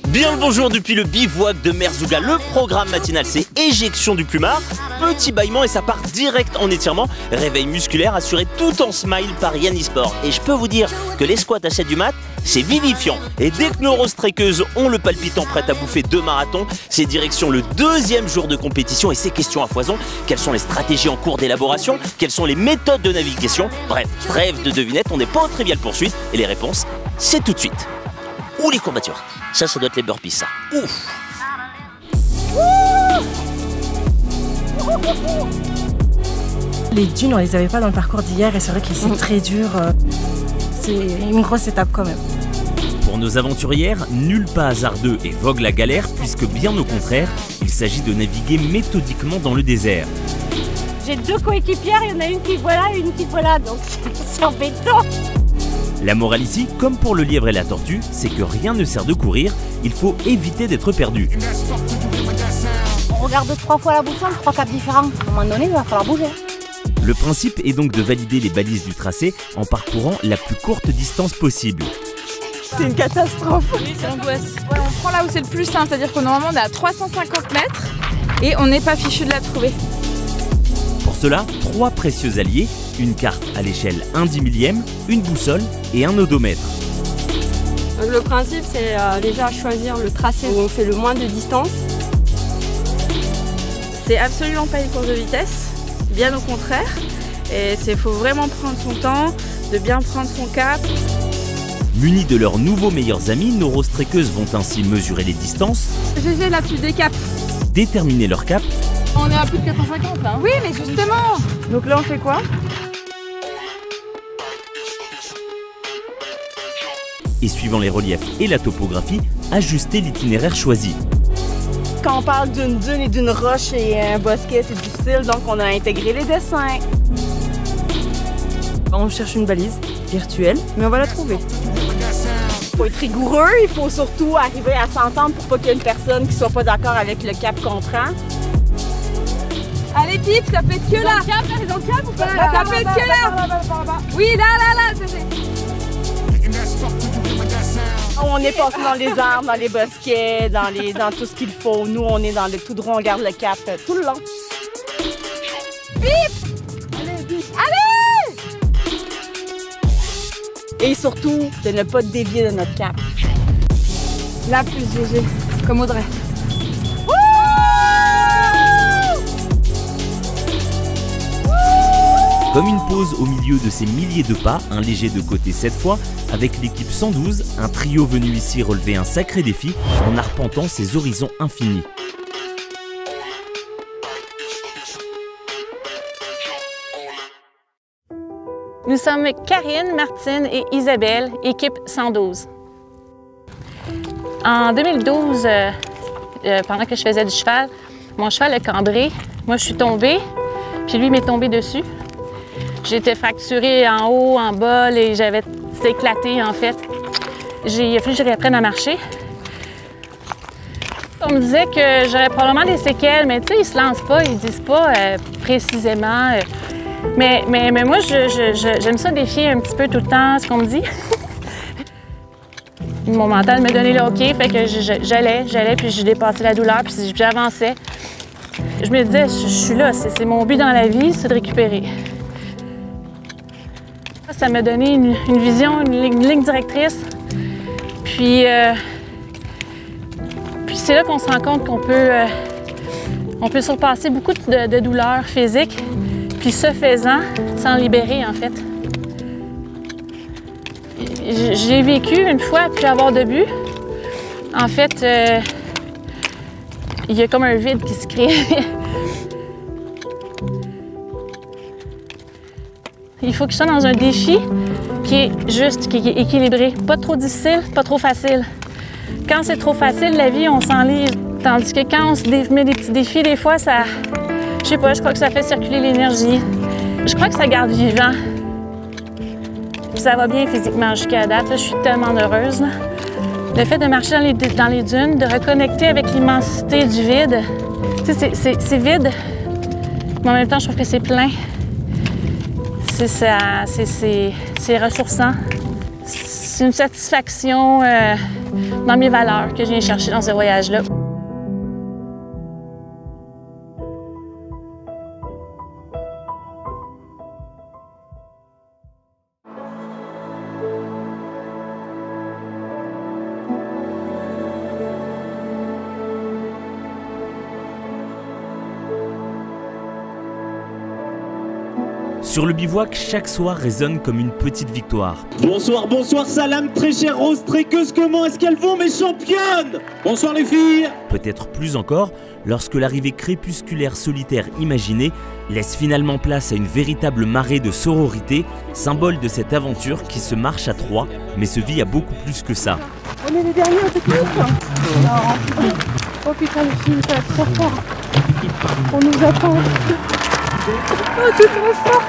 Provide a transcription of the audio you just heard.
Bien le bonjour depuis le bivouac de Merzouga. Le programme matinal, c'est éjection du plumard, petit bâillement et ça part direct en étirement. Réveil musculaire assuré tout en smile par Yannis Sport. Et je peux vous dire que les squats à 7 du mat, c'est vivifiant. Et dès que nos rose-trekkeuses ont le palpitant prêt à bouffer 2 marathons, c'est direction le 2e jour de compétition et c'est questions à foison. Quelles sont les stratégies en cours d'élaboration? Quelles sont les méthodes de navigation? Bref, trêve de devinettes, on n'est pas au trivial poursuite et les réponses, c'est tout de suite. Ou les courbatures. Ça doit être les burpees, ça. Ouf! Les dunes, on les avait pas dans le parcours d'hier et c'est vrai que c'est très dur. C'est une grosse étape quand même. Pour nos aventurières, nul pas hasardeux et vogue la galère puisque bien au contraire, il s'agit de naviguer méthodiquement dans le désert. J'ai 2 coéquipières, il y en a une qui voit là et une qui voit là, donc c'est embêtant. La morale ici, comme pour le lièvre et la tortue, c'est que rien ne sert de courir, il faut éviter d'être perdu. On regarde 3 fois la boussole, 3 caps différents. À un moment donné, il va falloir bouger. Le principe est donc de valider les balises du tracé en parcourant la plus courte distance possible. C'est une catastrophe. Oui, c'est l'angoisse. Ouais, on prend là où c'est le plus simple, c'est-à-dire que normalement on est à 350 mètres et on n'est pas fichu de la trouver. Pour cela, 3 précieux alliés, une carte à l'échelle 1/10 millième, une boussole et un odomètre. Donc le principe, c'est déjà choisir le tracé où on fait le moins de distance. C'est absolument pas une course de vitesse, bien au contraire. Et il faut vraiment prendre son temps, de bien prendre son cap. Munis de leurs nouveaux meilleurs amis, nos rose-trekkeuses vont ainsi mesurer les distances, GG la plus des caps. déterminer leur cap. On est à plus de 450 là. Oui, mais justement. Donc là, on fait quoi? Et suivant les reliefs et la topographie, ajuster l'itinéraire choisi. Quand on parle d'une dune et d'une roche et un bosquet, c'est difficile, donc on a intégré les dessins. On cherche une balise virtuelle, mais on va la trouver. Il faut être rigoureux, il faut surtout arriver à s'entendre pour pas qu'il y ait une personne qui soit pas d'accord avec le cap qu'on prend. Allez Pip, ça peut être que là. Dans le cap ou pas? Ça peut être que là. Oui, là, On est passé dans les arbres, dans les bosquets, dans tout ce qu'il faut. Nous, on est dans le tout droit, on garde le cap tout le long. Pip! Allez, Pip! Allez! Et surtout, de ne pas dévier de notre cap. La plus GG, comme Audrey. Comme une pause au milieu de ces milliers de pas, un léger de côté cette fois, avec l'équipe 112, un trio venu ici relever un sacré défi en arpentant ces horizons infinis. Nous sommes Karine, Martine et Isabelle, équipe 112. En 2012, pendant que je faisais du cheval, mon cheval a cambré. Moi, je suis tombée, puis lui m'est tombé dessus. J'ai été fracturée en haut, en bas, et c'était éclaté en fait. Il a fallu que je réapprenne à marcher. On me disait que j'aurais probablement des séquelles, mais tu sais, ils se lancent pas, ils disent pas précisément. Mais moi, j'aime ça défier un petit peu tout le temps ce qu'on me dit. Mon mental me donnait le OK, fait que j'allais, puis je dépassais la douleur, puis j'avançais. Je me disais, je suis là, c'est mon but dans la vie, c'est de récupérer. Ça m'a donné une vision, une ligne directrice. Puis c'est là qu'on se rend compte qu'on peut surpasser beaucoup de douleurs physiques. Puis ce faisant, s'en libérer en fait. J'ai vécu une fois plus avoir de but. En fait, il y a comme un vide qui se crée. Il faut que je sois dans un défi qui est juste, qui est équilibré. Pas trop difficile, pas trop facile. Quand c'est trop facile, la vie, on s'enlise. Tandis que quand on se met des petits défis, des fois, ça... Je sais pas, je crois que ça fait circuler l'énergie. Je crois que ça garde vivant. Puis ça va bien physiquement jusqu'à date. Là, je suis tellement heureuse. Là. Le fait de marcher dans les dunes, de reconnecter avec l'immensité du vide. Tu sais, c'est vide, Mais en même temps, je trouve que c'est plein. C'est ressourçant. C'est une satisfaction dans mes valeurs que je viens chercher dans ce voyage-là. Sur le bivouac, chaque soir résonne comme une petite victoire. Bonsoir, bonsoir Salam, très chère Rose Tréqueuse, comment est-ce qu'elles vont mes championnes? Bonsoir les filles. Peut-être plus encore, lorsque l'arrivée crépusculaire solitaire imaginée laisse finalement place à une véritable marée de sororité, symbole de cette aventure qui se marche à trois, mais se vit à beaucoup plus que ça. On est les derniers au technique. Oh putain, les filles, ça va être trop fort. On nous attend. Oh, c'est trop fort.